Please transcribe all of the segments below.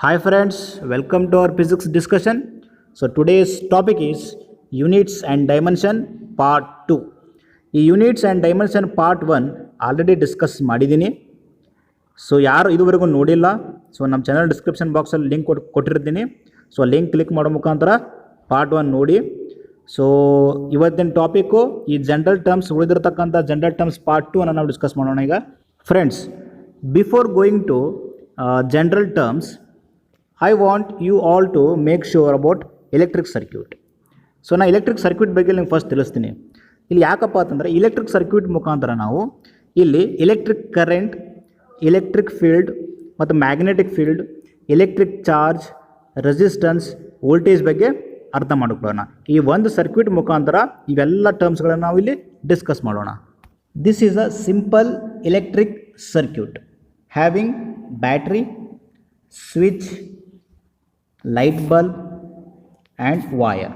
Hi friends, welcome to our physics discussion. So today's topic is units and dimension part 2. ಈ units and dimension part 1 already discuss ಮಾಡಿದ್ದೀನಿ. So ಯಾರು ಇದುವರೆಗೂ ನೋಡಿಲ್ಲ, so ನಮ್ಮ channel description ಬಾಕ್ಸಲ್ಲಿ link ಕೊಟ್ಟಿರ್ತೀನಿ. So link click ಮಾಡೋ ಮುಖಾಂತರ ಪಾರ್ಟ್ 1 ನೋಡಿ. ಸೊ ಇವತ್ತಿನ ಟಾಪಿಕ್ಕು ಈ ಜನರಲ್ ಟರ್ಮ್ಸ್ ಉಳಿದಿರ್ತಕ್ಕಂಥ ಜನರಲ್ ಟರ್ಮ್ಸ್ ಪಾರ್ಟ್ 2 ಅನ್ನು ನಾವು ಡಿಸ್ಕಸ್ ಮಾಡೋಣ ಈಗ. Friends, before going to general terms, I want you all to make sure about electric circuit. So ನಾನು ಎಲೆಕ್ಟ್ರಿಕ್ ಸರ್ಕ್ಯೂಟ್ ಬಗ್ಗೆ ನಿಮ್ಗೆ ಫಸ್ಟ್ ತಿಳಿಸ್ತೀನಿ. ಇಲ್ಲಿ ಯಾಕಪ್ಪ ಅಂತಂದರೆ ಎಲೆಕ್ಟ್ರಿಕ್ ಸರ್ಕ್ಯೂಟ್ ಮುಖಾಂತರ ನಾವು ಇಲ್ಲಿ ಎಲೆಕ್ಟ್ರಿಕ್ ಕರೆಂಟ್, ಎಲೆಕ್ಟ್ರಿಕ್ ಫೀಲ್ಡ್ ಮತ್ತು magnetic field, electric charge, resistance, voltage ಬಗ್ಗೆ ಅರ್ಥ ಮಾಡ್ಕೊಳ್ಳೋಣ. ಈ ಒಂದು ಸರ್ಕ್ಯೂಟ್ ಮುಖಾಂತರ ಇವೆಲ್ಲ ಟರ್ಮ್ಸ್ಗಳನ್ನು ನಾವು ಇಲ್ಲಿ ಡಿಸ್ಕಸ್ ಮಾಡೋಣ. This is a simple electric circuit having battery, switch, light bulb and wire.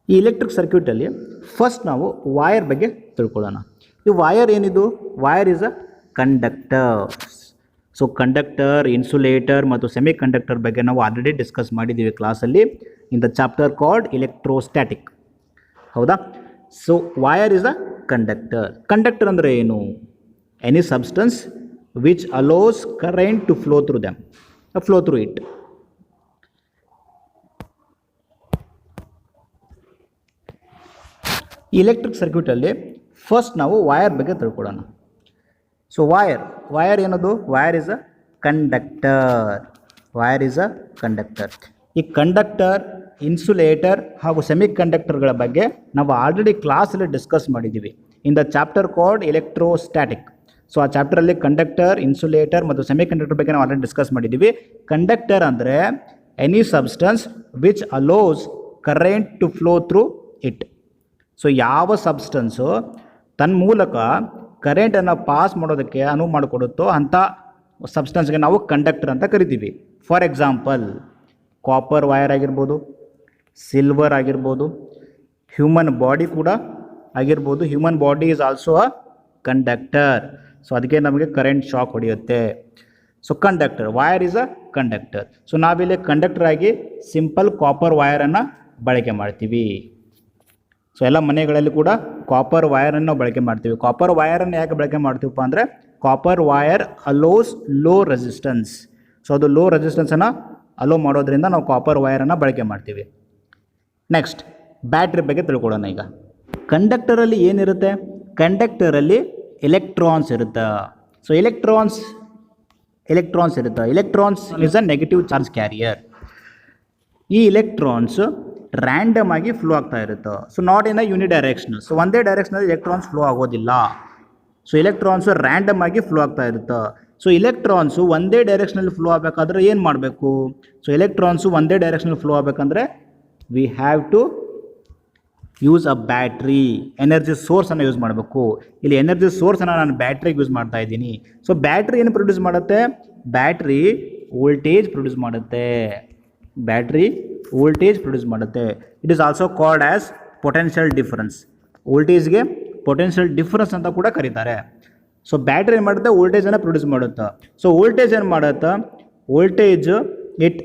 ಈ ಎಲೆಕ್ಟ್ರಿಕ್ ಸರ್ಕ್ಯೂಟಲ್ಲಿ ಫಸ್ಟ್ ನಾವು ವಾಯರ್ ಬಗ್ಗೆ ತಿಳ್ಕೊಳ್ಳೋಣ. ಈ ವಾಯರ್ ಏನಿದು? Wire is a conductor. So conductor, insulator ಮತ್ತು ಸೆಮಿ ಕಂಡಕ್ಟರ್ ಬಗ್ಗೆ ನಾವು ಆಲ್ರೆಡಿ ಡಿಸ್ಕಸ್ ಮಾಡಿದ್ದೀವಿ ಕ್ಲಾಸಲ್ಲಿ in the chapter called electrostatic. ಹೌದಾ? So wire is a conductor. Conductor ಅಂದರೆ ಏನು? Any substance which allows current to flow through it. ಈ electric ಸರ್ಕ್ಯೂಟಲ್ಲಿ ಫಸ್ಟ್ ನಾವು ವಾಯರ್ ಬಗ್ಗೆ ತಿಳ್ಕೊಳ್ಳೋಣ. ಸೊ ವಾಯರ್ ಏನದು? Wire is a conductor. ಈ ಕಂಡಕ್ಟರ್, ಇನ್ಸುಲೇಟರ್ ಹಾಗೂ ಸೆಮಿ ಕಂಡಕ್ಟರ್ಗಳ ಬಗ್ಗೆ ನಾವು ಆಲ್ರೆಡಿ ಕ್ಲಾಸಲ್ಲಿ ಡಿಸ್ಕಸ್ ಮಾಡಿದ್ದೀವಿ in the chapter called electrostatic. So ಆ ಚಾಪ್ಟರಲ್ಲಿ ಕಂಡಕ್ಟರ್, ಇನ್ಸುಲೇಟರ್ ಮತ್ತು ಸೆಮಿ ಕಂಡಕ್ಟರ್ ಬಗ್ಗೆ ನಾವು ಆಲ್ರೆಡಿ ಡಿಸ್ಕಸ್ ಮಾಡಿದ್ದೀವಿ. ಕಂಡಕ್ಟರ್ ಅಂದರೆ any substance which allows current to flow through it. So ಯಾವ ಸಬ್ಸ್ಟೆನ್ಸು ತನ್ನ ಮೂಲಕ ಕರೆಂಟನ್ನು ಪಾಸ್ ಮಾಡೋದಕ್ಕೆ ಅನುವು ಮಾಡಿಕೊಡುತ್ತೋ ಅಂಥ ಸಬ್ಸ್ಟೆನ್ಸ್ಗೆ ನಾವು ಕಂಡಕ್ಟರ್ ಅಂತ ಕರಿತೀವಿ. ಫಾರ್ ಎಕ್ಸಾಂಪಲ್, ಕಾಪರ್ ವೈರ್ ಆಗಿರ್ಬೋದು, ಸಿಲ್ವರ್ ಆಗಿರ್ಬೋದು, ಹ್ಯೂಮನ್ ಬಾಡಿ ಕೂಡ ಆಗಿರ್ಬೋದು. Human body is also a conductor. So ಅದಕ್ಕೆ ನಮಗೆ ಕರೆಂಟ್ ಶಾಕ್ ಹೊಡೆಯುತ್ತೆ. So conductor, wire is a conductor. So ನಾವಿಲ್ಲಿ ಕಂಡಕ್ಟರ್ ಆಗಿ ಸಿಂಪಲ್ ಕಾಪರ್ ವೈರನ್ನು ಬಳಕೆ ಮಾಡ್ತೀವಿ. ಸೊ ಎಲ್ಲ ಮನೆಗಳಲ್ಲಿ ಕೂಡ ಕಾಪರ್ ವೈರನ್ನು ನಾವು ಬಳಕೆ ಮಾಡ್ತೀವಿ. ಕಾಪರ್ ವೈರನ್ನು ಯಾಕೆ ಬಳಕೆ ಮಾಡ್ತೀವಪ್ಪ ಅಂದರೆ copper wire allows low resistance. So ಅದು ಲೋ ರೆಸಿಸ್ಟೆನ್ಸನ್ನು ಅಲೋ ಮಾಡೋದ್ರಿಂದ ನಾವು ಕಾಪರ್ ವೈರನ್ನು ಬಳಕೆ ಮಾಡ್ತೀವಿ. ನೆಕ್ಸ್ಟ್, ಬ್ಯಾಟ್ರಿ ಬಗ್ಗೆ ತಿಳ್ಕೊಳ್ಳೋಣ ಈಗ. ಕಂಡಕ್ಟರಲ್ಲಿ ಏನಿರುತ್ತೆ? ಕಂಡಕ್ಟರಲ್ಲಿ ಎಲೆಕ್ಟ್ರಾನ್ಸ್ ಇರುತ್ತೆ. ಸೊ ಎಲೆಕ್ಟ್ರಾನ್ಸ್ ಇರುತ್ತೆ. Electrons is a negative charge carrier. ಈ ಎಲೆಕ್ಟ್ರಾನ್ಸ್ ರ್ಯಾಂಡಮ್ ಆಗಿ ಫ್ಲೋ ಆಗ್ತಾ ಇರುತ್ತೆ. So not in a unidirectional. So ಒಂದೇ ಡೈರೆಕ್ಷನಲ್ಲಿ ಎಲೆಕ್ಟ್ರಾನ್ಸ್ ಫ್ಲೋ ಆಗೋದಿಲ್ಲ. ಸೊ ಎಲೆಕ್ಟ್ರಾನ್ಸು ರ್ಯಾಂಡಮ್ ಆಗಿ ಫ್ಲೋ ಆಗ್ತಾ ಇರುತ್ತೆ. ಸೊ ಎಲೆಕ್ಟ್ರಾನ್ಸು ಒಂದೇ ಡೈರೆಕ್ಷನಲ್ಲಿ ಫ್ಲೋ ಆಗಬೇಕಾದ್ರೆ ಏನು ಮಾಡಬೇಕು? ಸೊ ಎಲೆಕ್ಟ್ರಾನ್ಸು ಒಂದೇ ಡೈರೆಕ್ಷನಲ್ಲಿ ಫ್ಲೋ ಆಗಬೇಕಂದ್ರೆ we have to use a battery. Energy ಸೋರ್ಸನ್ನು ಯೂಸ್ ಮಾಡಬೇಕು. ಇಲ್ಲಿ ಎನರ್ಜಿ ಸೋರ್ಸನ್ನು ನಾನು ಬ್ಯಾಟ್ರಿಗೆ ಯೂಸ್ ಮಾಡ್ತಾ ಇದ್ದೀನಿ. ಸೊ ಬ್ಯಾಟ್ರಿ ಏನು ಪ್ರೊಡ್ಯೂಸ್ ಮಾಡುತ್ತೆ? ಬ್ಯಾಟ್ರಿ ವೋಲ್ಟೇಜ್ ಪ್ರೊಡ್ಯೂಸ್ ಮಾಡುತ್ತೆ. It is also called as potential difference. ವೋಲ್ಟೇಜ್ಗೆ ಪೊಟೆನ್ಷಿಯಲ್ ಡಿಫರೆನ್ಸ್ ಅಂತ ಕೂಡ ಕರೀತಾರೆ. ಸೊ ಬ್ಯಾಟ್ರಿ ಏನು ಮಾಡುತ್ತೆ? ವೋಲ್ಟೇಜನ್ನು ಪ್ರೊಡ್ಯೂಸ್ ಮಾಡುತ್ತೆ. ಸೊ ವೋಲ್ಟೇಜ್ ಏನು ಮಾಡುತ್ತೆ? Voltage it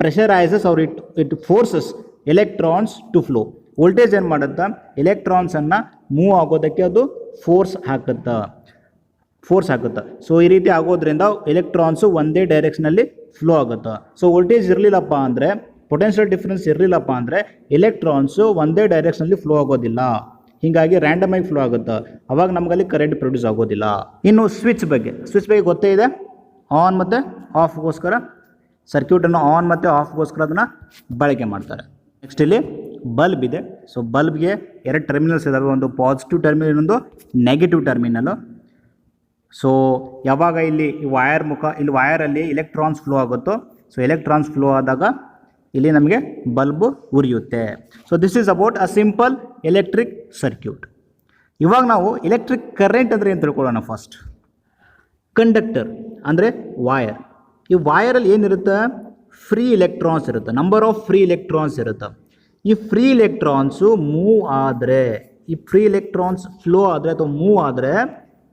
pressurises or it forces electrons to flow. Voltage ಏನು ಮಾಡುತ್ತೆ? ಎಲೆಕ್ಟ್ರಾನ್ಸನ್ನು ಮೂವ್ ಆಗೋದಕ್ಕೆ ಅದು ಫೋರ್ಸ್ ಹಾಕುತ್ತೆ. ಸೊ ಈ ರೀತಿ ಆಗೋದ್ರಿಂದ ಎಲೆಕ್ಟ್ರಾನ್ಸು ಒಂದೇ ಡೈರೆಕ್ಷನಲ್ಲಿ ಫ್ಲೋ ಆಗುತ್ತೆ. ಸೊ ವೋಲ್ಟೇಜ್ ಇರಲಿಲ್ಲಪ್ಪ ಅಂದರೆ, ಪೊಟೆನ್ಷಿಯಲ್ ಡಿಫರೆನ್ಸ್ ಇರಲಿಲ್ಲಪ್ಪ ಅಂದರೆ ಎಲೆಕ್ಟ್ರಾನ್ಸು ಒಂದೇ ಡೈರೆಕ್ಷನಲ್ಲಿ ಫ್ಲೋ ಆಗೋದಿಲ್ಲ. ಹೀಗಾಗಿ ರ್ಯಾಂಡಮ್ ಆಗಿ ಫ್ಲೋ ಆಗುತ್ತೆ. ಅವಾಗ ನಮಗಲ್ಲಿ ಕರೆಂಟ್ ಪ್ರೊಡ್ಯೂಸ್ ಆಗೋದಿಲ್ಲ. ಇನ್ನು ಸ್ವಿಚ್ ಬಗ್ಗೆ ಗೊತ್ತೇ ಇದೆ. ಆನ್ ಮತ್ತು ಆಫ್ಗೋಸ್ಕರ ಸರ್ಕ್ಯೂಟನ್ನು ಆನ್ ಮತ್ತು ಆಫ್ಗೋಸ್ಕರ ಅದನ್ನು ಬಳಕೆ ಮಾಡ್ತಾರೆ. ನೆಕ್ಸ್ಟ್ ಇಲ್ಲಿ ಬಲ್ಬ್ ಇದೆ. ಸೊ ಬಲ್ಬ್ಗೆ 2 ಟರ್ಮಿನಲ್ಸ್ ಇದ್ದಾವೆ. ಒಂದು ಪಾಸಿಟಿವ್ ಟರ್ಮಿನಲ್, ಇನ್ನೊಂದು ನೆಗೆಟಿವ್ ಟರ್ಮಿನಲು. ಸೊ ಯಾವಾಗ ಇಲ್ಲಿ ವೈರಲ್ಲಿ ಎಲೆಕ್ಟ್ರಾನ್ಸ್ ಫ್ಲೋ ಆಗುತ್ತೋ, ಸೊ ಎಲೆಕ್ಟ್ರಾನ್ಸ್ ಫ್ಲೋ ಆದಾಗ ಇಲ್ಲಿ ನಮಗೆ ಬಲ್ಬು ಉರಿಯುತ್ತೆ. So this is about a simple electric circuit. ಇವಾಗ ನಾವು ಎಲೆಕ್ಟ್ರಿಕ್ ಕರೆಂಟ್ ಅಂದರೆ ಏನು ತಿಳ್ಕೊಳ್ಳೋಣ. ಫಸ್ಟ್, ಕಂಡಕ್ಟರ್ ಅಂದರೆ ವಾಯರ್. ಈ ವಾಯರಲ್ಲಿ ಏನಿರುತ್ತೆ? ಫ್ರೀ ಎಲೆಕ್ಟ್ರಾನ್ಸ್ ಇರುತ್ತೆ. ನಂಬರ್ ಆಫ್ ಫ್ರೀ ಎಲೆಕ್ಟ್ರಾನ್ಸ್ ಇರುತ್ತೆ. ಈ ಫ್ರೀ ಎಲೆಕ್ಟ್ರಾನ್ಸು ಮೂವ್ ಆದರೆ, ಈ ಫ್ರೀ ಎಲೆಕ್ಟ್ರಾನ್ಸ್ ಫ್ಲೋ ಆದರೆ ಅಥವಾ ಮೂವ್ ಆದರೆ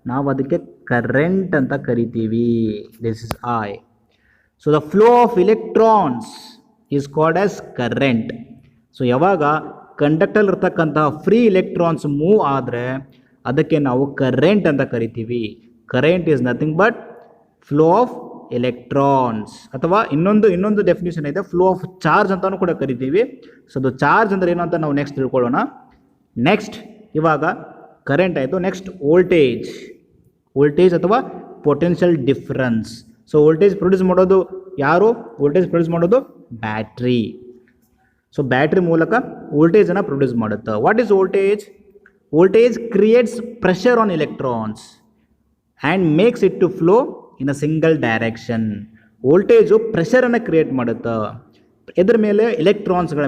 ನಾವು ಅದಕ್ಕೆ ಕರೆಂಟ್ ಅಂತ ಕರಿತೀವಿ. This is I. So the flow of electrons is called as current. So ಯಾವಾಗ ಕಂಡಕ್ಟರ್ ಇರ್ತಕ್ಕಂತಹ ಫ್ರೀ ಇಲೆಕ್ಟ್ರಾನ್ಸ್ ಮೂವ್ ಆದರೆ ಅದಕ್ಕೆ ನಾವು ಕರೆಂಟ್ ಅಂತ ಕರಿತೀವಿ. Current is nothing but flow of electrons, ಅಥವಾ ಇನ್ನೊಂದು ಡೆಫಿನೇಷನ್ ಇದೆ, ಫ್ಲೋ ಆಫ್ ಚಾರ್ಜ್ ಅಂತಲೂ ಕೂಡ ಕರಿತೀವಿ. ಸೊ ಅದು ಚಾರ್ಜ್ ಅಂದರೆ ಏನು ಅಂತ ನಾವು ನೆಕ್ಸ್ಟ್ ತಿಳ್ಕೊಳ್ಳೋಣ. ನೆಕ್ಸ್ಟ್ ಇವಾಗ ಕರೆಂಟ್ ಆಯಿತು, ನೆಕ್ಸ್ಟ್ ವೋಲ್ಟೇಜ್ ಅಥವಾ potential difference. So voltage produce ಮಾಡೋದು ಯಾರು? ವೋಲ್ಟೇಜ್ ಪ್ರೊಡ್ಯೂಸ್ ಮಾಡೋದು ಬ್ಯಾಟ್ರಿ. ಸೊ ಬ್ಯಾಟ್ರಿ ಮೂಲಕ ವೋಲ್ಟೇಜನ್ನು ಪ್ರೊಡ್ಯೂಸ್ ಮಾಡುತ್ತೆ. What is voltage? Voltage creates pressure on electrons and makes it to flow in a single direction. Voltage ಪ್ರೆಷರನ್ನು create ಮಾಡುತ್ತೆ. ಇದರ ಮೇಲೆ ಎಲೆಕ್ಟ್ರಾನ್ಸ್ಗಳ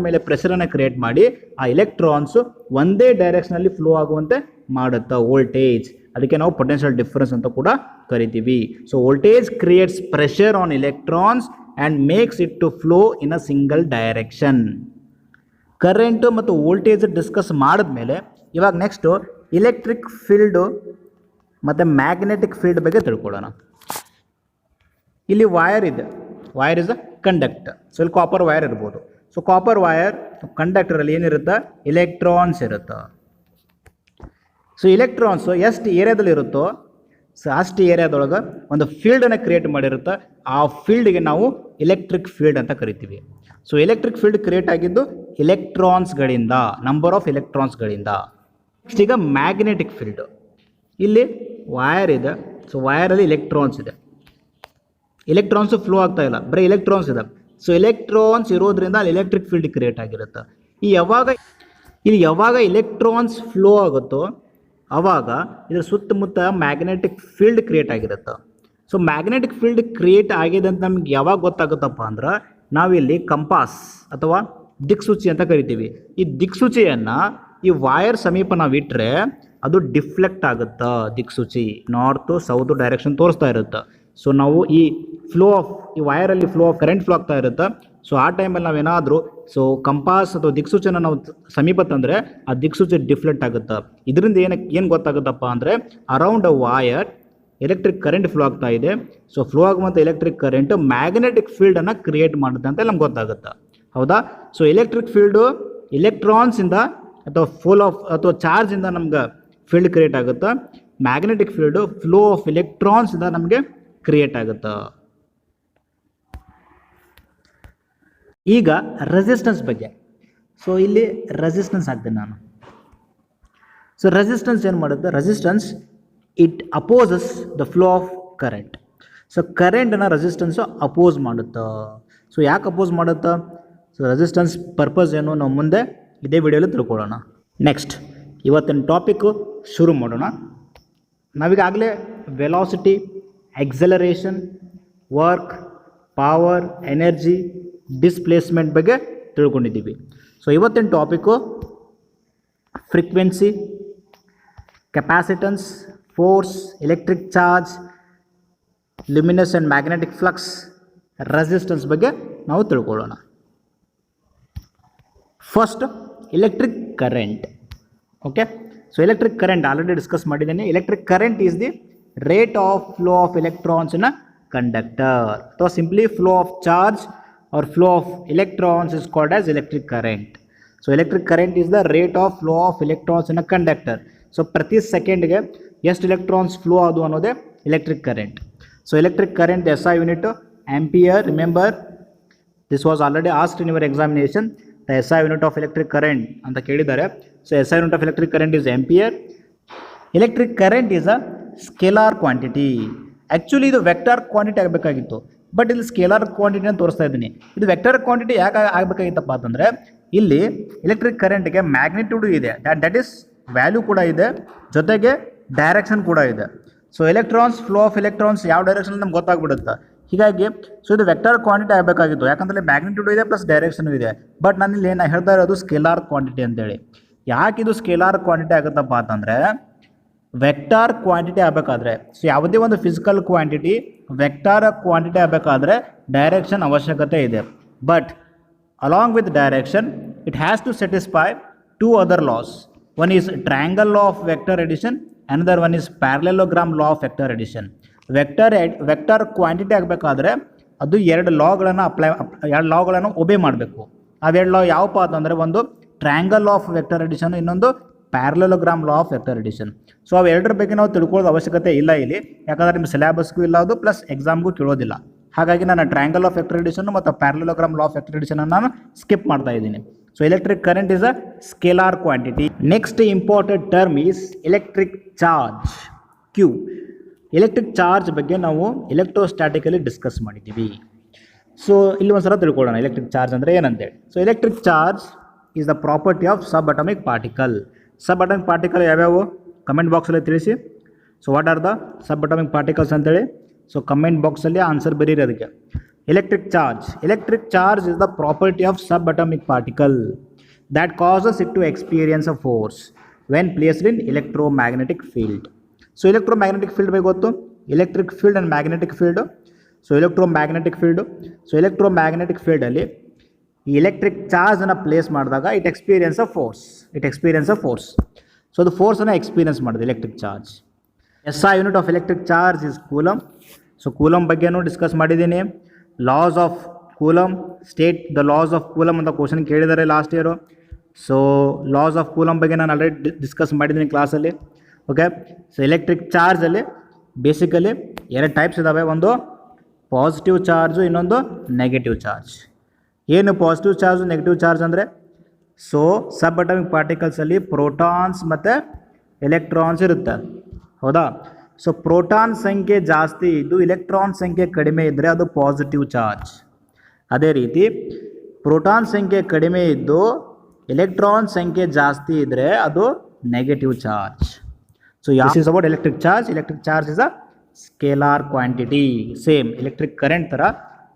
ಮೇಲೆ ಪ್ರೆಷರನ್ನು ಕ್ರಿಯೇಟ್ ಮಾಡಿ ಆ ಎಲೆಕ್ಟ್ರಾನ್ಸು ಒಂದೇ ಡೈರೆಕ್ಷನಲ್ಲಿ ಫ್ಲೋ ಆಗುವಂತೆ ಮಾಡುತ್ತೆ ವೋಲ್ಟೇಜ್. ಅದಕ್ಕೆ ನಾವು ಪೊಟೆನ್ಷಿಯಲ್ ಡಿಫರೆನ್ಸ್ ಅಂತ ಕೂಡ ಕರಿತೀವಿ. So voltage creates pressure on electrons and makes it to flow in a single direction. Current ಮತ್ತು ವೋಲ್ಟೇಜ್ ಡಿಸ್ಕಸ್ ಮಾಡಿದ್ಮೇಲೆ ಇವಾಗ ನೆಕ್ಸ್ಟು ಇಲೆಕ್ಟ್ರಿಕ್ ಫೀಲ್ಡು ಮತ್ತು ಮ್ಯಾಗ್ನೆಟಿಕ್ ಫೀಲ್ಡ್ ಬಗ್ಗೆ ತಿಳ್ಕೊಳ್ಳೋಣ. ಇಲ್ಲಿ ವೈರ್ ಇದೆ, wire is a conductor. So ಇಲ್ಲಿ ಕಾಪರ್ ವೈರ್ ಇರ್ಬೋದು. ಸೊ ಕಾಪರ್ ವೈರ್ ಕಂಡಕ್ಟರಲ್ಲಿ ಏನಿರುತ್ತೆ? ಎಲೆಕ್ಟ್ರಾನ್ಸ್ ಇರುತ್ತೆ. ಸೊ ಎಲೆಕ್ಟ್ರಾನ್ಸು ಎಷ್ಟು ಏರಿಯಾದಲ್ಲಿ ಇರುತ್ತೋ ಸೊ ಅಷ್ಟು ಏರಿಯಾದೊಳಗೆ ಒಂದು ಫೀಲ್ಡನ್ನು ಕ್ರಿಯೇಟ್ ಮಾಡಿರುತ್ತೆ. ಆ ಫೀಲ್ಡ್ಗೆ ನಾವು ಎಲೆಕ್ಟ್ರಿಕ್ ಫೀಲ್ಡ್ ಅಂತ ಕರಿತೀವಿ. ಸೊ ಎಲೆಕ್ಟ್ರಿಕ್ ಫೀಲ್ಡ್ ಕ್ರಿಯೇಟ್ ಆಗಿದ್ದು ಎಲೆಕ್ಟ್ರಾನ್ಸ್ಗಳಿಂದ, ನಂಬರ್ ಆಫ್ ಎಲೆಕ್ಟ್ರಾನ್ಸ್ಗಳಿಂದ. ನೆಕ್ಸ್ಟ್ ಈಗ ಮ್ಯಾಗ್ನೆಟಿಕ್ ಫೀಲ್ಡು. ಇಲ್ಲಿ ವೈರ್ ಇದೆ, ಸೊ ವೈರಲ್ಲಿ ಎಲೆಕ್ಟ್ರಾನ್ಸ್ ಇದೆ. ಎಲೆಕ್ಟ್ರಾನ್ಸು ಫ್ಲೋ ಆಗ್ತಾ ಇಲ್ಲ, ಬರೀ ಎಲೆಕ್ಟ್ರಾನ್ಸ್ ಇದೆ. ಸೊ ಎಲೆಕ್ಟ್ರಾನ್ಸ್ ಇರೋದ್ರಿಂದ ಅಲ್ಲಿ ಎಲೆಕ್ಟ್ರಿಕ್ ಫೀಲ್ಡ್ ಕ್ರಿಯೇಟ್ ಆಗಿರುತ್ತೆ. ಯಾವಾಗ ಎಲೆಕ್ಟ್ರಾನ್ಸ್ ಫ್ಲೋ ಆಗುತ್ತೋ ಆವಾಗ ಇದರ ಸುತ್ತಮುತ್ತ ಮ್ಯಾಗ್ನೆಟಿಕ್ ಫೀಲ್ಡ್ ಕ್ರಿಯೇಟ್ ಆಗಿರುತ್ತೆ. ಸೊ ಮ್ಯಾಗ್ನೆಟಿಕ್ ಫೀಲ್ಡ್ ಕ್ರಿಯೇಟ್ ಆಗಿದೆ ಅಂತ ನಮ್ಗೆ ಯಾವಾಗ ಗೊತ್ತಾಗುತ್ತಪ್ಪ ಅಂದ್ರೆ ನಾವಿಲ್ಲಿ ಕಂಪಾಸ್ ಅಥವಾ ದಿಕ್ಸೂಚಿ ಅಂತ ಕರಿತೀವಿ. ಈ ದಿಕ್ಸೂಚಿಯನ್ನು ಈ ವೈರ್ ಸಮೀಪ ನಾವು ಇಟ್ಟರೆ ಅದು ಡಿಫ್ಲೆಕ್ಟ್ ಆಗುತ್ತೆ. ದಿಕ್ಸೂಚಿ ನಾರ್ತು ಸೌತ್ ಡೈರೆಕ್ಷನ್ ತೋರಿಸ್ತಾ ಇರುತ್ತೆ. ಸೊ ನಾವು ಈ ವೈರಲ್ಲಿ ಫ್ಲೋ ಆಫ್ ಕರೆಂಟ್ ಫ್ಲೋ ಆಗ್ತಾ ಇರುತ್ತೆ. ಸೊ ಆ ಟೈಮಲ್ಲಿ ನಾವೇನಾದರೂ ಕಂಪಾಸ್ ಅಥವಾ ದಿಕ್ಸೂಚಿನ ನಾವು ಸಮೀಪ ತಂದರೆ ಆ ದಿಕ್ಸೂಚಿ ಡಿಫ್ಲೆಕ್ಟ್ ಆಗುತ್ತೆ. ಇದರಿಂದ ಏನು ಗೊತ್ತಾಗುತ್ತಪ್ಪ ಅಂದರೆ around a wire electric current flow ಆಗ್ತಾ ಇದೆ. ಸೊ ಫ್ಲೋ ಆಗುವಂಥ ಎಲೆಕ್ಟ್ರಿಕ್ ಕರೆಂಟ್ ಮ್ಯಾಗ್ನೆಟಿಕ್ ಫೀಲ್ಡನ್ನು ಕ್ರಿಯೇಟ್ ಮಾಡುತ್ತೆ ಅಂತ ನಮ್ಗೆ ಗೊತ್ತಾಗುತ್ತೆ. ಹೌದಾ? ಸೊ ಎಲೆಕ್ಟ್ರಿಕ್ ಫೀಲ್ಡು ಎಲೆಕ್ಟ್ರಾನ್ಸಿಂದ ಅಥವಾ ಚಾರ್ಜಿಂದ ನಮ್ಗೆ ಫೀಲ್ಡ್ ಕ್ರಿಯೇಟ್ ಆಗುತ್ತೆ. ಮ್ಯಾಗ್ನೆಟಿಕ್ ಫೀಲ್ಡು ಫ್ಲೋ ಆಫ್ ಎಲೆಕ್ಟ್ರಾನ್ಸಿಂದ ನಮಗೆ ಕ್ರಿಯೇಟ್ ಆಗುತ್ತೆ. ಈಗ ರೆಸಿಸ್ಟೆನ್ಸ್ ಬಗ್ಗೆ. ಸೊ ಇಲ್ಲಿ ರೆಸಿಸ್ಟೆನ್ಸ್ ಹಾಕ್ತೀನಿ ನಾನು. ಸೊ ರೆಸಿಸ್ಟೆನ್ಸ್ ಏನು ಮಾಡುತ್ತೆ? Resistance it opposes the flow of current. So ಕರೆಂಟನ್ನು ರೆಸಿಸ್ಟೆನ್ಸು ಅಪೋಸ್ ಮಾಡುತ್ತೆ. ಸೊ ಯಾಕೆ ಅಪೋಸ್ ಮಾಡುತ್ತೆ? ಸೊ ರೆಸಿಸ್ಟೆನ್ಸ್ ಪರ್ಪಸ್ ಏನು ನಾವು ಮುಂದೆ ಇದೇ ವಿಡಿಯೋಲಿ ತಿಳ್ಕೊಳ್ಳೋಣ. ನೆಕ್ಸ್ಟ್ ಇವತ್ತಿನ ಟಾಪಿಕ್ಕು ಶುರು ಮಾಡೋಣ. ನಾವೀಗಾಗಲೇ velocity, acceleration, work, power, energy, displacement ಬಗ್ಗೆ ತಿಳ್ಕೊಂಡಿದ್ದೀವಿ. ಸೊ ಇವತ್ತಿನ topic frequency, capacitance, force, electric charge, luminous and magnetic flux, resistance ಬಗ್ಗೆ ನಾವು ತಿಳ್ಕೊಳ್ಳೋಣ. First electric current. Okay, so electric current already discuss ಮಾಡಿದ್ದೇನೆ. Electric current is the rate of flow of electrons in a conductor. So simply flow of charge or flow of electrons is called as electric current. So electric current is the rate of flow of electrons in a conductor. So ಪ್ರತಿ ಸೆಕೆಂಡ್ಗೆ ಎಷ್ಟು electrons flow ಅದು ಅನ್ನೋದೇ electric current. So electric current SI unit ampere. Remember this was already asked in your examination. The SI unit of electric current ಅಂತ ಕೇಳಿದ್ದಾರೆ. So SI unit of electric current is ampere. Electric current is a scalar quantity. Actually ಇದು vector quantity ಆಗಬೇಕಾಗಿತ್ತು, but ಇಲ್ಲಿ scalar quantity ಅಂತ ತೋರಿಸ್ತಾ ಇದ್ದೀನಿ. ಇದು vector quantity ಯಾಕೆ ಆಗಬೇಕಾಗಿತ್ತಪ್ಪ ಅಂತಂದರೆ ಇಲ್ಲಿ ಎಲೆಕ್ಟ್ರಿಕ್ ಕರೆಂಟ್ಗೆ ಮ್ಯಾಗ್ನಿಟ್ಯೂಡು ಇದೆ, ದಟ್ ಈಸ್ ವ್ಯಾಲ್ಯೂ ಕೂಡ ಇದೆ, ಜೊತೆಗೆ ಡೈರೆಕ್ಷನ್ ಕೂಡ ಇದೆ. So electrons flow of electrons ಯಾವ ಡೈರೆಕ್ಷನ್ ನಮ್ಗೆ ಗೊತ್ತಾಗ್ಬಿಡುತ್ತೆ. ಹೀಗಾಗಿ ಸೊ ಇದು ವೆಕ್ಟರ್ ಕ್ವಾಂಟಿಟಿ ಆಗಬೇಕಾಗಿತ್ತು, ಯಾಕಂದರೆ ಮ್ಯಾಗ್ನಿಟ್ಯೂಡು ಇದೆ ಪ್ಲಸ್ ಡೈರೆಕ್ಷನು ಇದೆ. ಬಟ್ ನಾನಿಲ್ಲಿ ನಾನು ಹೇಳ್ತಾ ಇರೋದು ಸ್ಕೇಲಾರ್ ಕ್ವಾಂಟಿಟಿ ಅಂತೇಳಿ. ಯಾಕೆ ಇದು ಸ್ಕೇಲಾರ್ ಕ್ವಾಂಟಿಟಿ ಆಗುತ್ತಪ್ಪ ಅಂತಂದರೆ ವೆಕ್ಟಾರ್ ಕ್ವಾಂಟಿಟಿ ಆಗಬೇಕಾದ್ರೆ, ಸೊ ಯಾವುದೇ ಒಂದು ಫಿಸಿಕಲ್ ಕ್ವಾಂಟಿಟಿ ವೆಕ್ಟಾರ್ ಕ್ವಾಂಟಿಟಿ ಆಗಬೇಕಾದ್ರೆ ಡೈರೆಕ್ಷನ್ ಅವಶ್ಯಕತೆ ಇದೆ. But along with direction it has to satisfy two other laws. One is triangle law of vector addition, another one is parallelogram law of vector addition. Vector quantity ಆಗಬೇಕಾದ್ರೆ ಅದು ಎರಡು ಲಾಗಳನ್ನು ಒಬೆ ಮಾಡಬೇಕು. ಅವೆರಡು ಲಾ ಯಾವಪ್ಪ ಅಂತಂದರೆ ಒಂದು ಟ್ರ್ಯಾಂಗಲ್ ಆಫ್ ವೆಕ್ಟರ್ ಅಡಿಷನ್, ಇನ್ನೊಂದು parallelogram law of vector addition. So ಅವೆರಡರ ಬಗ್ಗೆ ನಾವು ತಿಳ್ಕೊಳ್ಳೋದು ಅವಶ್ಯಕತೆ ಇಲ್ಲ ಇಲ್ಲಿ, ಯಾಕಂದರೆ ನಿಮ್ಮ ಸಿಲೆಬಸ್ಗೂ ಇಲ್ಲ ಅದು, ಪ್ಲಸ್ ಎಕ್ಸಾಮ್ಗೂ ಕೇಳೋದಿಲ್ಲ. ಹಾಗಾಗಿ ನಾನು ಟ್ರ್ಯಾಂಗಲ್ ಆಫ್ ವೆಕ್ಟರ್ ಅಡಿಷನ್ ಮತ್ತು parallelogram law of vector addition ನಾನು ಸ್ಕಿಪ್ ಮಾಡ್ತಾ ಇದ್ದೀನಿ. So electric current is a scalar quantity. Next important term is electric charge, Q. Electric charge ಬಗ್ಗೆ ನಾವು ಎಲೆಕ್ಟ್ರೋಸ್ಟ್ಯಾಟಿಕಲಿ ಡಿಸ್ಕಸ್ ಮಾಡಿದ್ದೀವಿ. ಸೊ ಇಲ್ಲಿ ಒಂದು ಸಲ ತಿಳ್ಕೊಳ್ಳೋಣ ಎಲೆಕ್ಟ್ರಿಕ್ ಚಾರ್ಜ್ ಅಂದರೆ ಏನಂತೇಳಿ. So electric charge is the property of sub atomic particle. Sub atomic particle ಯಾವ್ಯಾವು ಕಮೆಂಟ್ ಬಾಕ್ಸಲ್ಲಿ ತಿಳಿಸಿ. So what are the sub atomic particles ಅಂತೇಳಿ. ಸೊ ಕಮೆಂಟ್ ಬಾಕ್ಸಲ್ಲಿ ಆನ್ಸರ್ ಬರೀರಿ ಅದಕ್ಕೆ. Electric charge is the property of sub atomic particle that causes it to experience a force when placed in electromagnetic field. So electromagnetic field ಬಗ್ಗೆ ಗೊತ್ತು, electric field and magnetic field. So electromagnetic ಫೀಲ್ಡಲ್ಲಿ ಈ electric ಚಾರ್ಜನ್ನು place ಮಾಡಿದಾಗ it experience a force. So ಅದು ಫೋರ್ಸನ್ನು experience ಮಾಡಿದೆ electric charge. SI unit of electric charge is coulomb. So coulomb ಬಗ್ಗೆನೂ discuss ಮಾಡಿದ್ದೀನಿ. Loss of coulomb, state the loss of coulomb ಅಂತ question ಕೇಳಿದ್ದಾರೆ last year. So loss of coulomb ಬಗ್ಗೆ ನಾನು already discuss ಮಾಡಿದ್ದೀನಿ ಕ್ಲಾಸಲ್ಲಿ. ಓಕೆ, ಸೊ ಎಲೆಕ್ಟ್ರಿಕ್ ಚಾರ್ಜಲ್ಲಿ ಬೇಸಿಕಲಿ ಎರಡು types ಇದ್ದಾವೆ, ಒಂದು ಪಾಸಿಟಿವ್ ಚಾರ್ಜು, ಇನ್ನೊಂದು ನೆಗೆಟಿವ್ ಚಾರ್ಜ್. ಏನು ಪಾಸಿಟಿವ್ ಚಾರ್ಜು ನೆಗೆಟಿವ್ ಚಾರ್ಜ್ ಅಂದರೆ, ಸೊ ಸಬ್ ಅಟಾಮಿಕ್ ಪಾರ್ಟಿಕಲ್ಸಲ್ಲಿ ಪ್ರೋಟಾನ್ಸ್ ಮತ್ತು ಎಲೆಕ್ಟ್ರಾನ್ಸ್ ಇರುತ್ತೆ, ಹೌದಾ. ಸೊ ಪ್ರೋಟಾನ್ ಸಂಖ್ಯೆ ಜಾಸ್ತಿ ಇದ್ದು ಎಲೆಕ್ಟ್ರಾನ್ ಸಂಖ್ಯೆ ಕಡಿಮೆ ಇದ್ದರೆ ಅದು ಪಾಸಿಟಿವ್ ಚಾರ್ಜ್. ಅದೇ ರೀತಿ ಪ್ರೋಟಾನ್ ಸಂಖ್ಯೆ ಕಡಿಮೆ ಇದ್ದು ಎಲೆಕ್ಟ್ರಾನ್ ಸಂಖ್ಯೆ ಜಾಸ್ತಿ ಇದ್ದರೆ ಅದು negative charge. So this is about electric charge. Electric charge is a scalar quantity. Same electric current ಥರ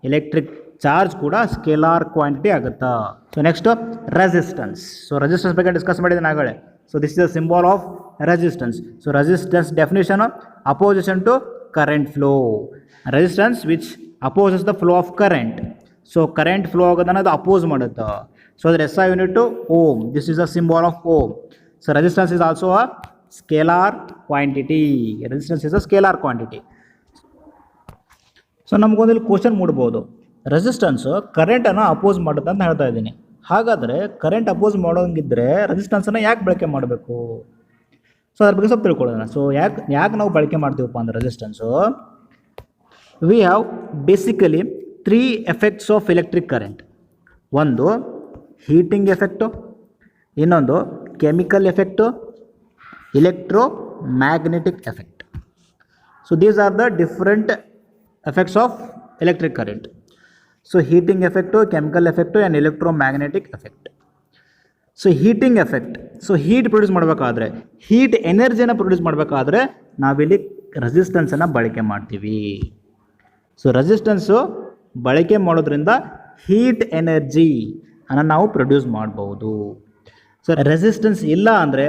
ಎಲೆಕ್ಟ್ರಿಕ್ ಚಾರ್ಜ್ ಕೂಡ ಸ್ಕೇಲಾರ್ ಕ್ವಾಂಟಿಟಿ ಆಗುತ್ತಾ. So next resistance. So resistance ಬಗ್ಗೆ ಡಿಸ್ಕಸ್ ಮಾಡಿದ್ದೀನಿ ಆಗಲೇ. So this is the symbol of resistance. So resistance definition opposition to current flow. Resistance which opposes the flow of current. So current flow ಆಗೋದನ್ನ ಅದು oppose ಮಾಡುತ್ತೆ. So ಅದ್ರ SI unit ohm. This is the symbol of ohm. So resistance is also a scalar quantity. So ನಮಗೊಂದಿಲ್ಲಿ question ಮೂಡ್ಬೋದು, resistance ಕರೆಂಟನ್ನು oppose ಮಾಡುತ್ತೆ ಅಂತ ಹೇಳ್ತಾ ಇದ್ದೀನಿ. ಹಾಗಾದರೆ ಕರೆಂಟ್ ಅಪೋಸ್ ಮಾಡೋಂಗಿದ್ರೆ ರೆಸಿಸ್ಟೆನ್ಸನ್ನು ಯಾಕೆ ಬಳಕೆ ಮಾಡಬೇಕು? ಸೊ ಅದ್ರ ಬಗ್ಗೆ ಸ್ವಲ್ಪ ತಿಳ್ಕೊಳ್ಳೋಣ. ಸೊ ಯಾಕೆ ನಾವು ಬಳಕೆ ಮಾಡ್ತೀವಪ್ಪ ಅಂದರೆ resistance, we have basically 3 effects of electric current. ಒಂದು ಹೀಟಿಂಗ್ ಎಫೆಕ್ಟು, ಇನ್ನೊಂದು chemical effect, electromagnetic effect. So these are the different effects of electric current. So heating effect, chemical effect and electromagnetic effect. So heating effect. So heat produce ಮಾಡಬೇಕಾದ್ರೆ, heat ಎನರ್ಜಿನ produce ಮಾಡಬೇಕಾದ್ರೆ ನಾವಿಲ್ಲಿ ರೆಸಿಸ್ಟೆನ್ಸನ್ನು ಬಳಕೆ ಮಾಡ್ತೀವಿ. So resistance ಬಳಕೆ ಮಾಡೋದ್ರಿಂದ heat energy ಅನ್ನು ನಾವು produce ಮಾಡ್ಬೋದು. ಸೊ ರೆಸಿಸ್ಟೆನ್ಸ್ ಇಲ್ಲ ಅಂದರೆ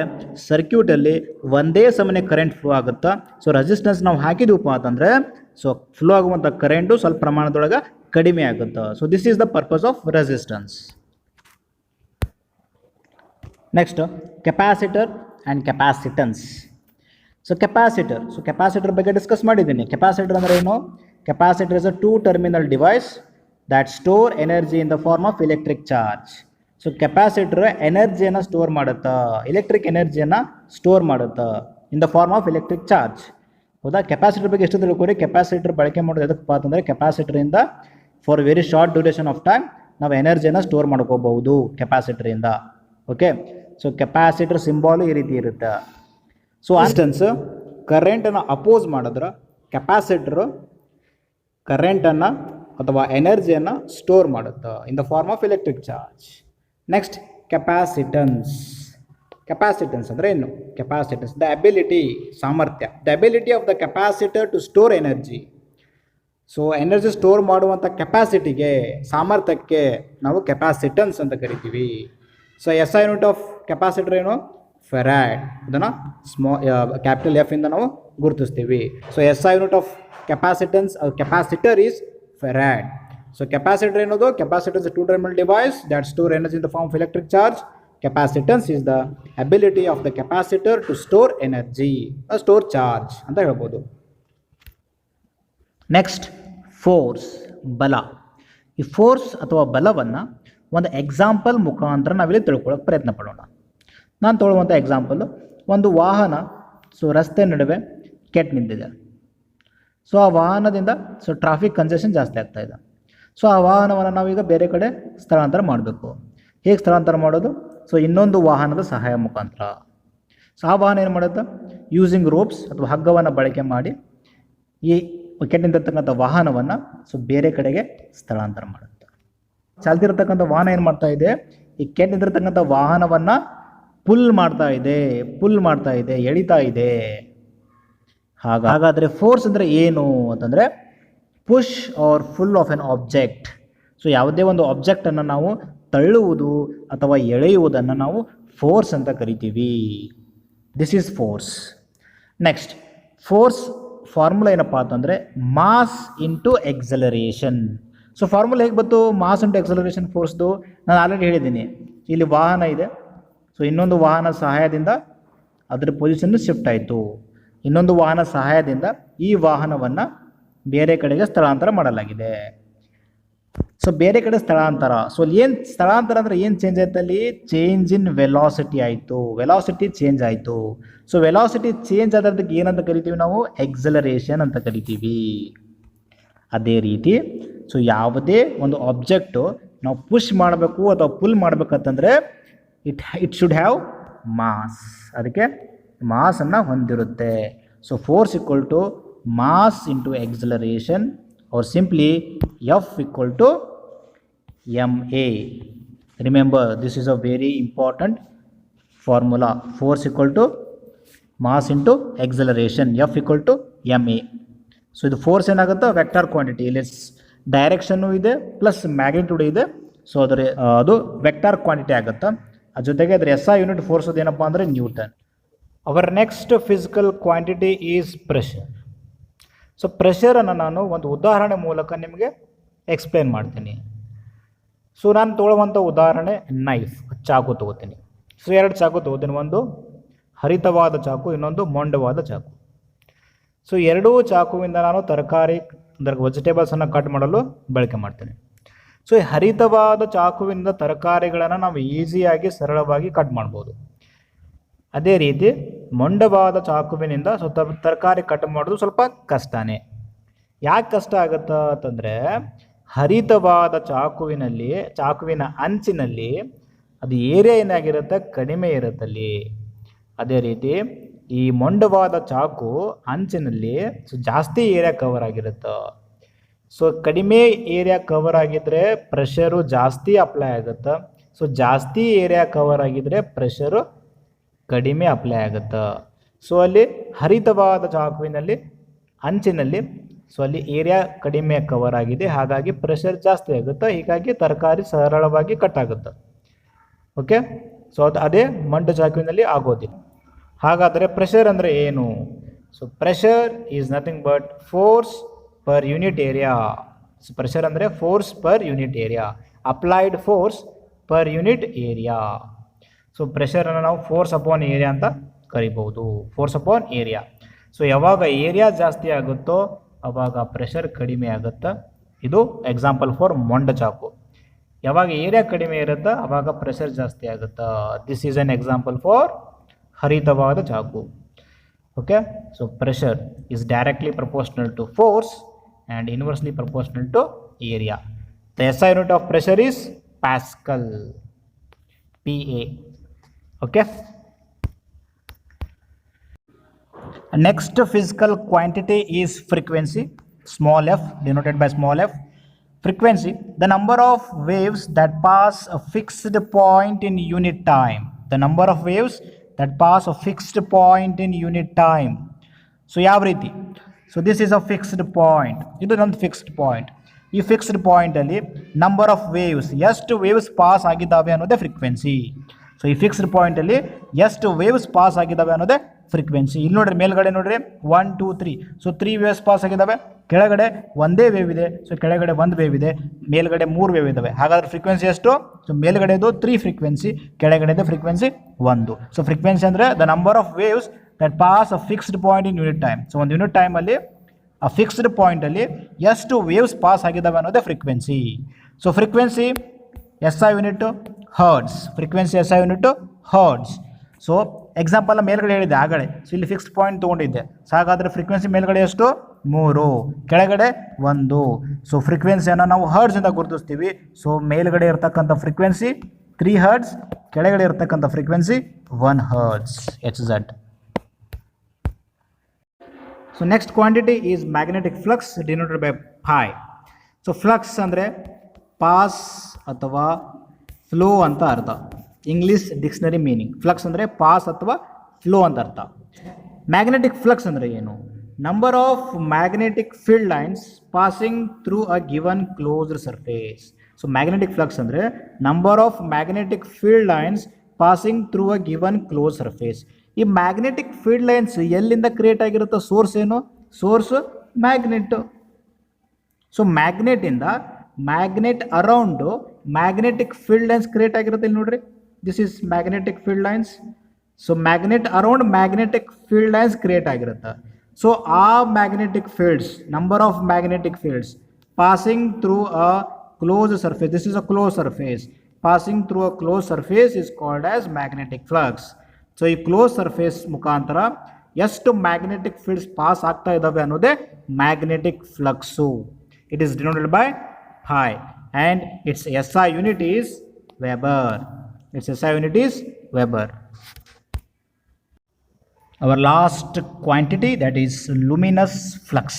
ಸರ್ಕ್ಯೂಟಲ್ಲಿ ಒಂದೇ ಸಮನೆ ಕರೆಂಟ್ ಫ್ಲೋ ಆಗುತ್ತಾ. ಸೊ ರೆಸಿಸ್ಟೆನ್ಸ್ ನಾವು ಹಾಕಿದೀವಪ್ಪ ಅಂತಂದರೆ ಸೊ ಫ್ಲೋ ಆಗುವಂಥ ಕರೆಂಟು ಸ್ವಲ್ಪ ಪ್ರಮಾಣದೊಳಗೆ ಕಡಿಮೆ ಆಗುತ್ತೆ. So this is the purpose of resistance. Next capacitor and capacitance. So capacitor ಬಗ್ಗೆ ಡಿಸ್ಕಸ್ ಮಾಡಿದ್ದೀನಿ. ಕೆಪಾಸಿಟರ್ ಅಂದರೆ ಏನು? Capacitor is a 2 terminal device that store energy in the form of electric charge. So capacitor ಎನರ್ಜಿಯನ್ನು store ಮಾಡುತ್ತಾ, electric ಎನರ್ಜಿಯನ್ನು store ಮಾಡುತ್ತಾ in the form of electric charge, ಹೌದಾ. Capacitor ಬಗ್ಗೆ ಎಷ್ಟು ತಿಳ್ಕೊರಿ. ಕೆಪಾಸಿಟರ್ ಬಳಕೆ ಮಾಡೋದು ಎದಕ್ಕಪ್ಪ ಅಂತಂದರೆ ಕೆಪಾಸಿಟರಿಂದ for very short duration of time ನಾವು ಎನರ್ಜಿಯನ್ನು ಸ್ಟೋರ್ ಮಾಡ್ಕೋಬಹುದು ಕೆಪಾಸಿಟರಿಂದ. ಓಕೆ, ಸೊ ಕೆಪಾಸಿಟರ್ ಸಿಂಬಾಲು ಈ ರೀತಿ ಇರುತ್ತೆ. ಸೊ ರೆಸಿಸ್ಟೆನ್ಸ್ ಕರೆಂಟನ್ನು ಅಪೋಸ್ ಮಾಡಿದ್ರೆ ಕೆಪಾಸಿಟರು ಕರೆಂಟನ್ನು ಅಥವಾ ಎನರ್ಜಿಯನ್ನು ಸ್ಟೋರ್ ಮಾಡುತ್ತೆ in the form of electric charge. Next capacitance. Capacitance ಅಂದರೆ ಏನು? ಕೆಪಾಸಿಟೆನ್ಸ್ ದ ಅಬಿಲಿಟಿ, ಸಾಮರ್ಥ್ಯ, the ability of the capacitor to store energy. So energy store ಮಾಡುವಂಥ ಕೆಪಾಸಿಟಿಗೆ, ಸಾಮರ್ಥ್ಯಕ್ಕೆ ನಾವು ಕೆಪಾಸಿಟೆನ್ಸ್ ಅಂತ ಕರಿತೀವಿ. So SI unit of capacitor ಏನು? ಫೆರಾಡ್. ಅದನ್ನು ಕ್ಯಾಪಿಟಲ್ F ಇಂದ ನಾವು ಗುರುತಿಸ್ತೀವಿ. So SI unit of capacitance capacitor is farad. So capacitor ಏನದು? Capacitor is a 2 terminal device that store energy in the form of electric charge. Capacitance is the ability of the capacitor to store energy, store charge ಅಂತ ಹೇಳ್ಬೋದು. Next force, ಬಲ. ಈ force ಅಥವಾ ಬಲವನ್ನು ಒಂದು example ಮುಖಾಂತರ ನಾವಿಲ್ಲಿ ತಿಳ್ಕೊಳ್ಳೋಕೆ ಪ್ರಯತ್ನ ಪಡೋಣ. ನಾನು ತೊಗೊಳ್ಳುವಂಥ ಎಕ್ಸಾಂಪಲ್ಲು, ಒಂದು ವಾಹನ ರಸ್ತೆ ನಡುವೆ ಕೆಟ್ಟು ನಿಂತಿದೆ. ಆ ವಾಹನದಿಂದ ಟ್ರಾಫಿಕ್ ಕಂಜೆಷನ್ ಜಾಸ್ತಿ ಆಗ್ತಾ ಇದೆ. ಆ ವಾಹನವನ್ನು ನಾವೀಗ ಬೇರೆ ಕಡೆ ಸ್ಥಳಾಂತರ ಮಾಡಬೇಕು. ಹೇಗೆ ಸ್ಥಳಾಂತರ ಮಾಡೋದು? ಇನ್ನೊಂದು ವಾಹನದ ಸಹಾಯ ಮುಖಾಂತರ. ಆ ವಾಹನ ಏನು ಮಾಡುತ್ತೆ? ಯೂಸಿಂಗ್ ರೋಪ್ಸ್ ಅಥವಾ ಹಗ್ಗವನ್ನು ಬಳಕೆ ಮಾಡಿ ಈ ಕೆಟ್ಟಿರ್ತಕ್ಕಂಥ ವಾಹನವನ್ನು ಬೇರೆ ಕಡೆಗೆ ಸ್ಥಳಾಂತರ ಮಾಡುತ್ತೆ. ಚಾಲ್ತಿರತಕ್ಕಂಥ ವಾಹನ ಏನು ಮಾಡ್ತಾ ಇದೆ? ಈ ಕೆಟ್ಟಿರ್ತಕ್ಕಂಥ ವಾಹನವನ್ನು ಪುಲ್ ಮಾಡ್ತಾ ಇದೆ, ಎಳಿತಾ ಇದೆ. ಹಾಗಾದರೆ ಫೋರ್ಸ್ ಅಂದರೆ ಏನು ಅಂತಂದರೆ push or pull of an object. ಯಾವುದೇ ಒಂದು ಆಬ್ಜೆಕ್ಟನ್ನು ನಾವು ತಳ್ಳುವುದು ಅಥವಾ ಎಳೆಯುವುದನ್ನು ನಾವು ಫೋರ್ಸ್ ಅಂತ ಕರಿತೀವಿ. This is force. Next, force formula ಏನಪ್ಪ ಅಂತಂದರೆ ಮಾಸ್ ಇಂಟು ಎಕ್ಸಲರೇಷನ್. ಫಾರ್ಮುಲಾ ಹೇಗೆ ಬಂತು? ಮಾಸ್ ಇಂಟು ಎಕ್ಸಲರೇಷನ್ ಫೋರ್ಸ್ದು ನಾನು ಆಲ್ರೆಡಿ ಹೇಳಿದ್ದೀನಿ. ಇಲ್ಲಿ ವಾಹನ ಇದೆ, ಇನ್ನೊಂದು ವಾಹನ ಸಹಾಯದಿಂದ ಅದರ ಪೊಸಿಷನ್ ಶಿಫ್ಟ್ ಆಯಿತು. ಇನ್ನೊಂದು ವಾಹನ ಸಹಾಯದಿಂದ ಈ ವಾಹನವನ್ನು ಬೇರೆ ಕಡೆಗೆ ಸ್ಥಳಾಂತರ ಮಾಡಲಾಗಿದೆ. ಬೇರೆ ಕಡೆ ಸ್ಥಳಾಂತರ. ಏನು ಸ್ಥಳಾಂತರ ಅಂದರೆ ಏನು ಚೇಂಜ್ ಆಯ್ತು? ಅಲ್ಲಿ ಚೇಂಜ್ ಇನ್ ವೆಲಾಸಿಟಿ ಆಯಿತು, ವೆಲಾಸಿಟಿ ಚೇಂಜ್ ಆಯಿತು. ವೆಲಾಸಿಟಿ ಚೇಂಜ್ ಆದದಕ್ಕೆ ಏನಂತ ಕರಿತೀವಿ ನಾವು? ಎಕ್ಸಲರೇಷನ್ ಅಂತ ಕರಿತೀವಿ. ಅದೇ ರೀತಿ ಯಾವುದೇ ಒಂದು ಆಬ್ಜೆಕ್ಟು ನಾವು ಪುಷ್ ಮಾಡಬೇಕು ಅಥವಾ ಪುಲ್ ಮಾಡಬೇಕಂತಂದರೆ ಇಟ್ ಶುಡ್ ಹ್ಯಾವ್ ಮಾಸ್. ಅದಕ್ಕೆ ಮಾಸನ್ನು ಹೊಂದಿರುತ್ತೆ. Force equal to mass into acceleration, or simply F equal to ma. Remember, this is a very important formula. Force equal to mass into acceleration, F equal to ma. ಇದು force ಏನಾಗುತ್ತೆ? Vector quantity. ಇಲ್ಲಿ direction ಇದೆ plus magnitude ಇದೆ. ಅದು vector quantity ಆಗುತ್ತೆ. ಅದ್ರ ಜೊತೆಗೆ ಅದರ SI ಯೂನಿಟ್ ಫೋರ್ಸ್ ಏನಪ್ಪ ಅಂದರೆ newton. Our next physical quantity is pressure. ಪ್ರೆಷರನ್ನು ನಾನು ಒಂದು ಉದಾಹರಣೆ ಮೂಲಕ ನಿಮಗೆ ಎಕ್ಸ್ಪ್ಲೇನ್ ಮಾಡ್ತೀನಿ. ನಾನು ತೊಗೊಳ್ಳುವಂಥ ಉದಾಹರಣೆ ನೈಫ್, ಚಾಕು ತೊಗೋತೀನಿ. ಎರಡು ಚಾಕು ತೊಗೋತೀನಿ, ಒಂದು ಹರಿತವಾದ ಚಾಕು, ಇನ್ನೊಂದು ಮೊಂಡವಾದ ಚಾಕು. ಎರಡೂ ಚಾಕುವಿಂದ ನಾನು ತರಕಾರಿ ಅಂದರೆ ವೆಜಿಟೇಬಲ್ಸನ್ನು ಕಟ್ ಮಾಡಲು ಬಳಕೆ ಮಾಡ್ತೀನಿ. ಈ ಹರಿತವಾದ ಚಾಕುವಿಂದ ತರಕಾರಿಗಳನ್ನು ನಾವು ಈಸಿಯಾಗಿ ಸರಳವಾಗಿ ಕಟ್ ಮಾಡ್ಬೋದು. ಅದೇ ರೀತಿ ಮೊಂಡವಾದ ಚಾಕುವಿನಿಂದ ತರಕಾರಿ ಕಟ್ ಮಾಡೋದು ಸ್ವಲ್ಪ ಕಷ್ಟನೇ. ಯಾಕೆ ಕಷ್ಟ ಆಗುತ್ತಾ ಅಂತಂದರೆ ಹರಿತವಾದ ಚಾಕುವಿನ ಅಂಚಿನಲ್ಲಿ ಅದು ಏರಿಯಾ ಏನಾಗಿರುತ್ತೆ? ಕಡಿಮೆ ಇರುತ್ತಲ್ಲಿ. ಅದೇ ರೀತಿ ಈ ಮೊಂಡವಾದ ಚಾಕು ಅಂಚಿನಲ್ಲಿ ಜಾಸ್ತಿ ಏರಿಯಾ ಕವರ್ ಆಗಿರುತ್ತೆ. ಕಡಿಮೆ ಏರಿಯಾ ಕವರ್ ಆಗಿದ್ದರೆ ಪ್ರೆಷರು ಜಾಸ್ತಿ ಅಪ್ಲೈ ಆಗುತ್ತೆ. ಜಾಸ್ತಿ ಏರಿಯಾ ಕವರ್ ಆಗಿದ್ದರೆ ಪ್ರೆಷರು ಕಡಿಮೆ ಅಪ್ಲೈ ಆಗುತ್ತೆ. ಅಲ್ಲಿ ಹರಿತವಾದ ಚಾಕುವಿನಲ್ಲಿ ಅಂಚಿನಲ್ಲಿ ಅಲ್ಲಿ ಏರಿಯಾ ಕಡಿಮೆ ಕವರ್ ಆಗಿದೆ, ಹಾಗಾಗಿ ಪ್ರೆಷರ್ ಜಾಸ್ತಿ ಆಗುತ್ತೆ. ಹೀಗಾಗಿ ತರಕಾರಿ ಸರಳವಾಗಿ ಕಟ್ ಆಗುತ್ತೆ. ಓಕೆ, ಅದೇ ಮಂಡು ಚಾಕುವಿನಲ್ಲಿ ಆಗೋದಿಲ್ಲ. ಹಾಗಾದರೆ ಪ್ರೆಷರ್ ಅಂದರೆ ಏನು? Pressure is nothing but force per unit area. Pressure ಅಂದರೆ force per unit area, applied force per unit area. ಪ್ರೆಷರನ್ನು ನಾವು ಫೋರ್ಸ್ ಅಪಾನ್ ಏರಿಯಾ ಅಂತ ಕರಿಬಹುದು. Force upon area. ಯಾವಾಗ ಏರಿಯಾ ಜಾಸ್ತಿ ಆಗುತ್ತೋ ಆವಾಗ ಪ್ರೆಷರ್ ಕಡಿಮೆ ಆಗುತ್ತೆ. ಇದು ಎಕ್ಸಾಂಪಲ್ ಫಾರ್ ಮೊಂಡ ಚಾಕು. ಯಾವಾಗ ಏರಿಯಾ ಕಡಿಮೆ ಇರುತ್ತೋ ಆವಾಗ ಪ್ರೆಷರ್ ಜಾಸ್ತಿ ಆಗುತ್ತೆ. This is an example for ಹರಿತವಾದ ಚಾಕು. Okay, pressure is directly proportional to force and inversely proportional to area. The SI unit of pressure is Pascal, PA. Okay. Next physical quantity is frequency, small f, denoted by small f. Frequency, the number of waves that pass a fixed point in unit time. The number of waves that pass a fixed point in unit time. ಯಾವ ರೀತಿ? this is a fixed point. ಇದು ಒಂದು fixed point. ಈ fixed ಪಾಯಿಂಟಲ್ಲಿ number of waves, ಎಷ್ಟು waves pass ಆಗಿದ್ದಾವೆ ಅನ್ನೋದೇ frequency. ಈ fixed ಪಾಯಿಂಟಲ್ಲಿ ಎಷ್ಟು ವೇವ್ಸ್ ಪಾಸ್ ಆಗಿದ್ದಾವೆ ಅನ್ನೋದೇ ಫ್ರೀಕ್ವೆನ್ಸಿ. ಇಲ್ಲಿ ನೋಡ್ರಿ, ಮೇಲ್ಗಡೆ ನೋಡ್ರಿ 1 2 3. 3 ವೇವ್ಸ್ ಪಾಸ್ ಆಗಿದ್ದಾವೆ. ಕೆಳಗಡೆ ಒಂದೇ ವೇವ್ ಇದೆ. ಕೆಳಗಡೆ ಒಂದು ವೇವ್ ಇದೆ, ಮೇಲ್ಗಡೆ 3 ವೇವ್ ಇದ್ದಾವೆ. ಹಾಗಾದ್ರೆ ಫ್ರೀಕ್ವೆನ್ಸಿ ಎಷ್ಟು? ಮೇಲ್ಗಡೆದು 3 ಫ್ರೀಕ್ವೆನ್ಸಿ, ಕೆಳಗಡೆದು ಫ್ರೀಕ್ವೆನ್ಸಿ 1. ಫ್ರೀಕ್ವೆನ್ಸಿ ಅಂದರೆ the number of waves that pass a fixed point in unit time. ಒಂದು ಯೂನಿಟ್ ಟೈಮಲ್ಲಿ ಆ ಫಿಕ್ಸ್ಡ್ ಪಾಯಿಂಟಲ್ಲಿ ಎಷ್ಟು ವೇವ್ಸ್ ಪಾಸ್ ಆಗಿದ್ದಾವೆ ಅನ್ನೋದೇ frequency. So frequency SI unit hertz, frequency SI unit hertz. So example ಮೇಲ್ಗಡೆ ಹೇಳಿದ್ದೆ ಆಗಲೇ. ಸೊ ಇಲ್ಲಿ ಫಿಕ್ಸ್ಡ್ ಪಾಯಿಂಟ್ ತೊಗೊಂಡಿದ್ದೆ. ಸೊ ಹಾಗಾದರೆ ಫ್ರೀಕ್ವೆನ್ಸಿ ಮೇಲ್ಗಡೆ ಎಷ್ಟು 3, ಕೆಳಗಡೆ 1. ಸೊ ಫ್ರೀಕ್ವೆನ್ಸಿಯನ್ನು ನಾವು ಹರ್ಡ್ಸಿಂದ ಗುರುತಿಸ್ತೀವಿ. ಸೊ ಮೇಲ್ಗಡೆ ಇರ್ತಕ್ಕಂಥ ಫ್ರೀಕ್ವೆನ್ಸಿ 3 ಹರ್ಡ್ಸ್, ಕೆಳಗಡೆ ಇರ್ತಕ್ಕಂಥ frequency 1 hertz HZ. So next quantity is magnetic flux denoted by phi. So flux ಅಂದರೆ ಪಾಸ್ ಅಥವಾ ಫ್ಲೋ ಅಂತ ಅರ್ಥ. ಇಂಗ್ಲೀಷ್ ಡಿಕ್ಷನರಿ ಮೀನಿಂಗ್ ಫ್ಲಕ್ಸ್ ಅಂದರೆ ಪಾಸ್ ಅಥವಾ ಫ್ಲೋ ಅಂತ ಅರ್ಥ. ಮ್ಯಾಗ್ನೆಟಿಕ್ ಫ್ಲಕ್ಸ್ ಅಂದರೆ ಏನು? Number of magnetic field lines passing through a given closed surface. So magnetic flux ಅಂದರೆ number of magnetic field lines passing through a given close surface. ಈ magnetic field lines ಎಲ್ಲಿಂದ create ಆಗಿರುತ್ತೋ? Source ಏನು? Source magnet. So ಮ್ಯಾಗ್ನೆಟಿಂದ magnet around magnetic field lines create ಆಗಿರುತ್ತೆ. ಇಲ್ಲಿ ನೋಡ್ರಿ, this is magnetic field lines. So magnet around magnetic field lines create ಆಗಿರುತ್ತೆ. So ಆ magnetic fields, number of magnetic fields passing through a close surface, this is a close surface, passing through a close surface is called as magnetic flux. So ಈ close surface ಮುಖಾಂತರ ಎಷ್ಟು magnetic fields pass ಆಗ್ತಾ ಇದ್ದಾವೆ ಅನ್ನೋದೇ magnetic flux. It is denoted by phi and its SI unit is Weber. Its SI unit is Weber. Our last quantity, that is luminous flux.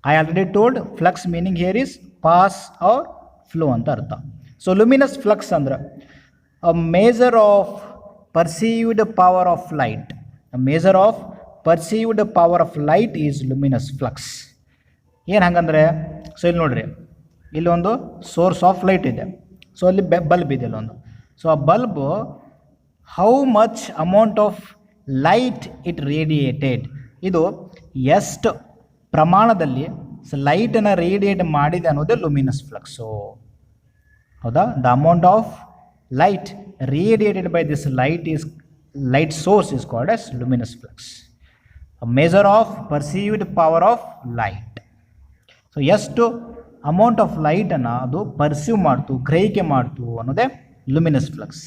I already told flux meaning here is pass or flow anta artha. So luminous flux andra a measure of perceived power of light. A measure of perceived power of light is luminous flux. ಏನು ಹಂಗಂದ್ರೆ, so ಇಲ್ಲಿ ನೋಡ್ರಿ, ಇಲ್ಲೊಂದು source of light ಇದೆ. So ಅಲ್ಲಿ bulb ಇದೆ ಇಲ್ಲೊಂದು. So ಆ bulb how much amount of light it radiated, ಇದು ಎಷ್ಟು ಪ್ರಮಾಣದಲ್ಲಿ ಲೈಟನ್ನು ರೇಡಿಯೇಟ್ ಮಾಡಿದೆ ಅನ್ನೋದೇ ಲುಮಿನಸ್ ಫ್ಲಕ್ಸು. ಹೌದಾ? The amount of light radiated by this light source is called as luminous flux. A measure of perceived power of light. So ಎಷ್ಟು amount of ಲೈಟನ್ನು ಅದು ಪರ್ಸೀವ್ ಮಾಡ್ತು, ಗ್ರಹಿಕೆ ಮಾಡ್ತು ಅನ್ನೋದೇ ಲುಮಿನಸ್ ಫ್ಲಕ್ಸ್.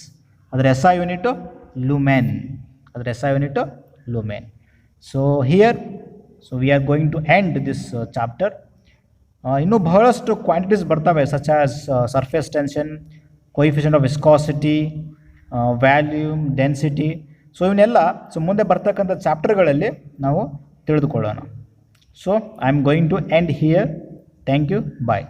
ಅದರ SI ಯೂನಿಟು ಲುಮೆನ್. ಅದರ SI unit lumen. So here we are going to end this chapter. ಇನ್ನೂ ಬಹಳಷ್ಟು ಕ್ವಾಂಟಿಟೀಸ್ ಬರ್ತವೆ, such as surface tension, coefficient of viscosity, volume, density. So ಇವನ್ನೆಲ್ಲ ಮುಂದೆ ಬರ್ತಕ್ಕಂಥ ಚಾಪ್ಟರ್ಗಳಲ್ಲಿ ನಾವು ತಿಳಿದುಕೊಳ್ಳೋಣ. So I am going to end here. Thank you. Bye.